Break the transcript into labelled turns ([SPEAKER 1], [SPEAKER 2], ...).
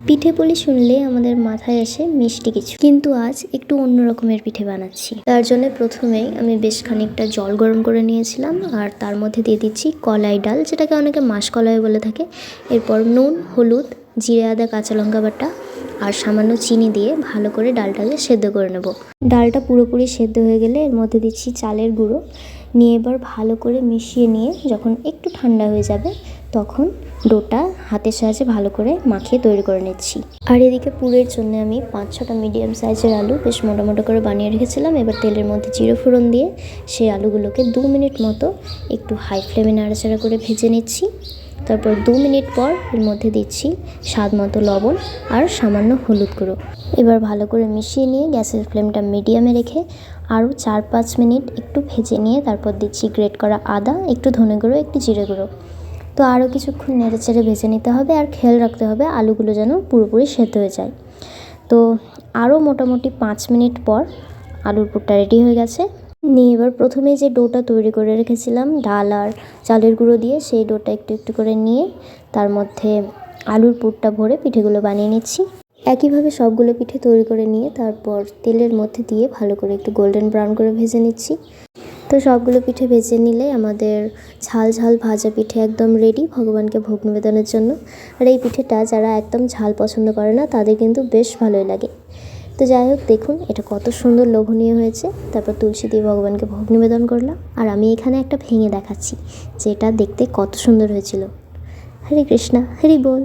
[SPEAKER 1] পিঠে পুলি শুনলে আমাদের মাথায় আসে মিষ্টি কিছু, কিন্তু আজ একটু অন্য রকমের পিঠে বানাচ্ছি। তার জন্য প্রথমেই আমি বেশ খানিকটা জল গরম করে নিয়েছিলাম, আর তার মধ্যে দিয়ে দিচ্ছি কলাই ডাল, যেটাকে অনেকে মাসকলাই বলে থাকে। এরপর নুন, হলুদ, জিরে, আদা, কাঁচা লঙ্কা বাটা আর সামান্য চিনি দিয়ে ভালো করে ডালটাকে সেদ্ধ করে নেব। ডালটা পুরোপুরি সেদ্ধ হয়ে গেলে এর মধ্যে দিচ্ছি চালের গুঁড়ো, নিয়ে এবার ভালো করে মিশিয়ে নিয়ে যখন একটু ঠান্ডা হয়ে যাবে তখন ডোটা হাতের সাহায্যে ভালো করে মাখিয়ে তৈরি করে নিচ্ছি। আর এদিকে পুরের জন্য আমি 5-6টা মিডিয়াম সাইজের আলু বেশ মোটা মোটা করে বানিয়ে রেখেছিলাম। এবার তেলের মধ্যে জিরে ফোড়ন দিয়ে সেই আলুগুলোকে 2 মিনিট মতো একটু হাই ফ্লেমে নাড়াচাড়া করে ভেজে নিচ্ছি। তারপর 2 মিনিট পর এর মধ্যে দিচ্ছি স্বাদ মতো লবণ আর সামান্য হলুদ গুঁড়ো। এবার ভালো করে মিশিয়ে নিয়ে গ্যাসের ফ্লেমটা মিডিয়ামে রেখে আরও 4-5 মিনিট একটু ভেজে নিয়ে তারপর দিচ্ছি গ্রেট করা আদা, একটু ধনে গুঁড়ো, একটু জিরে গুঁড়ো। তো আরও কিছুক্ষণ নেড়েচেড়ে ভেজে নিতে হবে, আর খেয়াল রাখতে হবে আলুগুলো যেন পুরোপুরি সেদ্ধ হয়ে যায়। তো আরও মোটামুটি 5 মিনিট পর আলুর পুরটা রেডি হয়ে গেছে। নিয়ে এবার প্রথমে যে ডোটা তৈরি করে রেখেছিলাম ডাল আর চালের গুঁড়ো দিয়ে, সেই ডোটা একটু একটু করে নিয়ে তার মধ্যে আলুর পুরটা ভরে পিঠেগুলো বানিয়ে নিচ্ছি। একইভাবে সবগুলো পিঠে তৈরি করে নিয়ে তারপর তেলের মধ্যে দিয়ে ভালো করে একটু গোল্ডেন ব্রাউন করে ভেজে নিচ্ছি। তো সবগুলো পিঠে ভেজে নিলে আমাদের ঝাল ঝাল ভাজা পিঠে একদম রেডি ভগবানকে ভোগ নিবেদনের জন্য। আর এই পিঠেটা যারা একদম ঝাল পছন্দ করে না তাদের কিন্তু বেশ ভালোই লাগে। তো যাই হোক, দেখুন এটা কত সুন্দর লোভনীয় হয়েছে। তারপর তুলসী দিয়ে ভগবানকে ভোগ নিবেদন করলাম, আর আমি এখানে একটা ভেঙে দেখাচ্ছি যে এটা দেখতে কত সুন্দর হয়েছিল। হরে কৃষ্ণা, হরি বল।